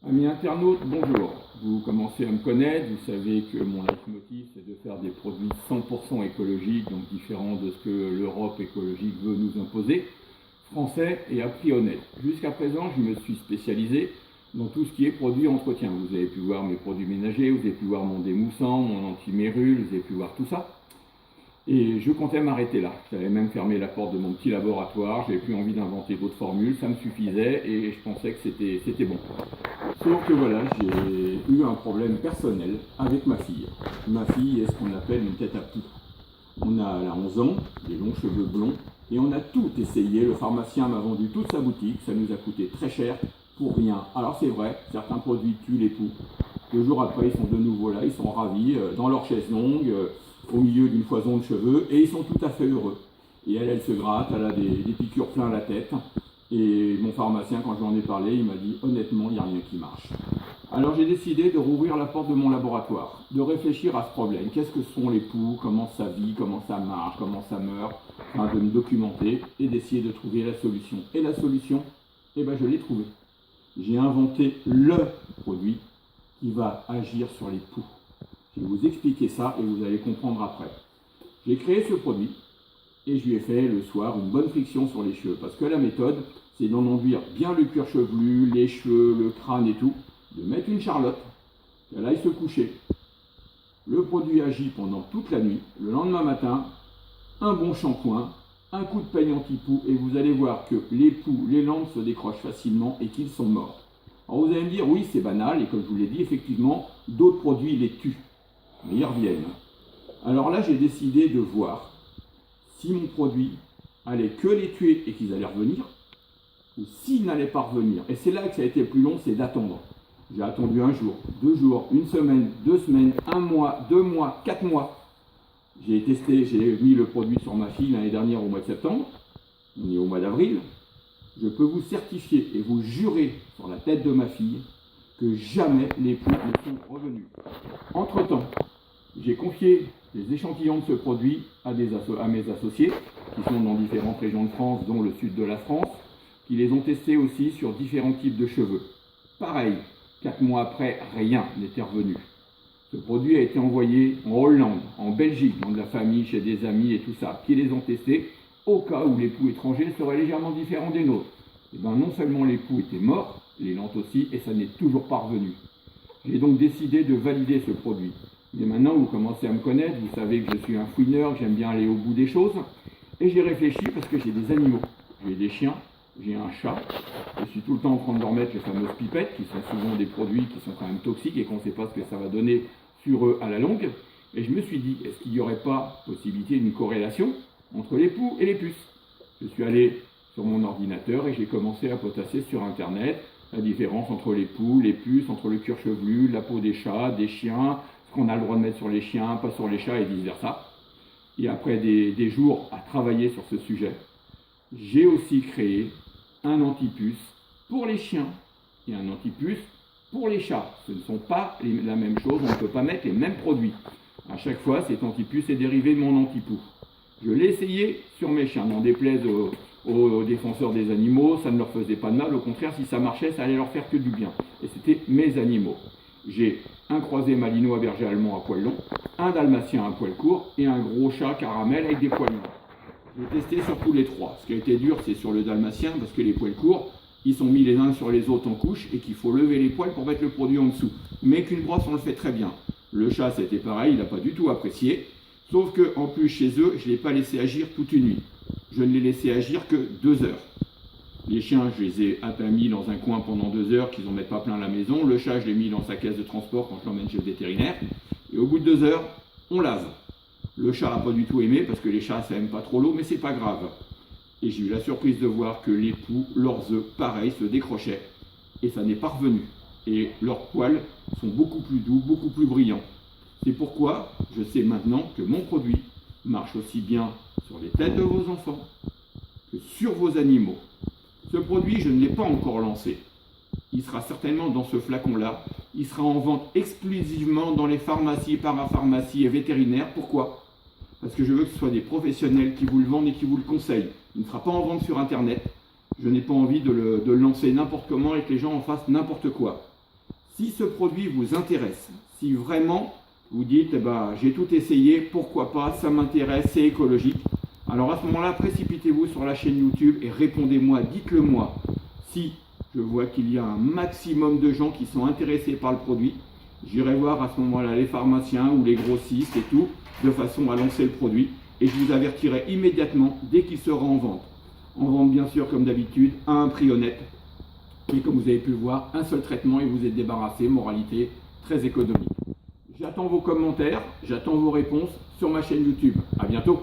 Amis internautes, bonjour. Vous commencez à me connaître, vous savez que mon leitmotiv c'est de faire des produits 100% écologiques, donc différents de ce que l'Europe écologique veut nous imposer, français et à prix honnête. Jusqu'à présent, je me suis spécialisé dans tout ce qui est produits entretien. Vous avez pu voir mes produits ménagers, vous avez pu voir mon démoussant, mon anti-mérule, vous avez pu voir tout ça. Et je comptais m'arrêter là. J'avais même fermé la porte de mon petit laboratoire, j'avais plus envie d'inventer d'autres formules, ça me suffisait et je pensais que c'était bon. Sauf que voilà, j'ai eu un problème personnel avec ma fille. Ma fille est ce qu'on appelle une tête à poux. Elle a 11 ans, des longs cheveux blonds, et on a tout essayé. Le pharmacien m'a vendu toute sa boutique, ça nous a coûté très cher pour rien. Alors c'est vrai, certains produits tuent les poux. 2 jours après, ils sont de nouveau là, ils sont ravis, dans leur chaise longue, au milieu d'une foison de cheveux, et ils sont tout à fait heureux. Et elle se gratte, elle a des piqûres plein la tête. Et mon pharmacien, quand je lui en ai parlé, il m'a dit honnêtement, il n'y a rien qui marche. Alors j'ai décidé de rouvrir la porte de mon laboratoire, de réfléchir à ce problème. Qu'est-ce que sont les poux, comment ça vit, comment ça marche, comment ça meurt, enfin, de me documenter et d'essayer de trouver la solution. Et la solution, eh ben, je l'ai trouvée. J'ai inventé le produit qui va agir sur les poux. Je vais vous expliquer ça et vous allez comprendre après. J'ai créé ce produit et je lui ai fait le soir une bonne friction sur les cheveux. Parce que la méthode, c'est d'en enduire bien le cuir chevelu, les cheveux, le crâne et tout, de mettre une charlotte, qu'elle aille se coucher. Le produit agit pendant toute la nuit. Le lendemain matin, un bon shampoing, un coup de peigne anti-poux et vous allez voir que les poux, les lampes se décrochent facilement et qu'ils sont morts. Alors vous allez me dire, oui, c'est banal, et comme je vous l'ai dit, effectivement, d'autres produits les tuent, mais ils reviennent. Alors là, j'ai décidé de voir si mon produit allait que les tuer et qu'ils allaient revenir, ou s'ils n'allaient pas revenir. Et c'est là que ça a été le plus long, c'est d'attendre. J'ai attendu 1 jour, 2 jours, 1 semaine, 2 semaines, 1 mois, 2 mois, 4 mois. J'ai testé, j'ai mis le produit sur ma fille l'année dernière au mois de septembre. On est au mois d'avril. Je peux vous certifier et vous jurer sur la tête de ma fille que jamais les poux ne sont revenus. Entre-temps, j'ai confié les échantillons de ce produit à mes associés qui sont dans différentes régions de France, dont le sud de la France, qui les ont testés aussi sur différents types de cheveux. Pareil, 4 mois après, rien n'était revenu. Ce produit a été envoyé en Hollande, en Belgique, dans de la famille, chez des amis et tout ça, qui les ont testés au cas où les poux étrangers seraient légèrement différents des nôtres. Et bien non seulement les poux étaient morts, les lentes aussi, et ça n'est toujours pas revenu. J'ai donc décidé de valider ce produit. Mais maintenant, vous commencez à me connaître, vous savez que je suis un fouineur, que j'aime bien aller au bout des choses. Et j'ai réfléchi parce que j'ai des animaux. J'ai des chiens, j'ai un chat. Je suis tout le temps en train de leur mettre les fameuses pipettes, qui sont souvent des produits qui sont quand même toxiques et qu'on ne sait pas ce que ça va donner sur eux à la longue. Et je me suis dit, est-ce qu'il n'y aurait pas possibilité d'une corrélation entre les poux et les puces? Je suis allé sur mon ordinateur et j'ai commencé à potasser sur Internet la différence entre les poux, les puces, entre le cuir chevelu, la peau des chats, des chiens, ce qu'on a le droit de mettre sur les chiens, pas sur les chats et vice versa. Et après des jours à travailler sur ce sujet, j'ai aussi créé un antipuce pour les chiens et un antipuce pour les chats. Ce ne sont pas la même chose, on ne peut pas mettre les mêmes produits. À chaque fois, cet antipuce est dérivé de mon antipoux. Je l'ai essayé sur mes chiens, n'en déplaise aux défenseurs des animaux, ça ne leur faisait pas de mal, au contraire, si ça marchait, ça allait leur faire que du bien. Et c'était mes animaux. J'ai un croisé malinois berger allemand à poil long, un dalmatien à poil court et un gros chat caramel avec des poils longs. J'ai testé sur tous les 3. Ce qui a été dur, c'est sur le dalmatien, parce que les poils courts, ils sont mis les uns sur les autres en couche et qu'il faut lever les poils pour mettre le produit en dessous. Mais qu'une brosse, on le fait très bien. Le chat, c'était pareil, il n'a pas du tout apprécié. Sauf qu'en plus, chez eux, je ne l'ai pas laissé agir toute une nuit. Je ne l'ai laissé agir que 2 heures. Les chiens, je les ai à peine mis dans un coin pendant 2 heures, qu'ils n'en mettent pas plein à la maison. Le chat, je l'ai mis dans sa caisse de transport quand je l'emmène chez le vétérinaire. Et au bout de 2 heures, on lave. Le chat n'a pas du tout aimé, parce que les chats, ça n'aime pas trop l'eau, mais c'est pas grave. Et j'ai eu la surprise de voir que les poux, leurs œufs, pareil, se décrochaient. Et ça n'est pas revenu. Et leurs poils sont beaucoup plus doux, beaucoup plus brillants. C'est pourquoi je sais maintenant que mon produit marche aussi bien sur les têtes de vos enfants que sur vos animaux. Ce produit, je ne l'ai pas encore lancé. Il sera certainement dans ce flacon-là. Il sera en vente exclusivement dans les pharmacies, parapharmacies et vétérinaires. Pourquoi? Parce que je veux que ce soit des professionnels qui vous le vendent et qui vous le conseillent. Il ne sera pas en vente sur Internet. Je n'ai pas envie de le lancer n'importe comment et que les gens en fassent n'importe quoi. Si ce produit vous intéresse, si vraiment vous dites, eh ben, j'ai tout essayé, pourquoi pas, ça m'intéresse, c'est écologique, alors à ce moment-là, précipitez-vous sur la chaîne YouTube et répondez-moi, dites-le moi. Si je vois qu'il y a un maximum de gens qui sont intéressés par le produit, j'irai voir à ce moment-là les pharmaciens ou les grossistes et tout, de façon à lancer le produit, et je vous avertirai immédiatement dès qu'il sera en vente. En vente bien sûr comme d'habitude à un prix honnête. Et comme vous avez pu le voir, un seul traitement et vous êtes débarrassé, moralité très économique. J'attends vos commentaires, j'attends vos réponses sur ma chaîne YouTube. À bientôt.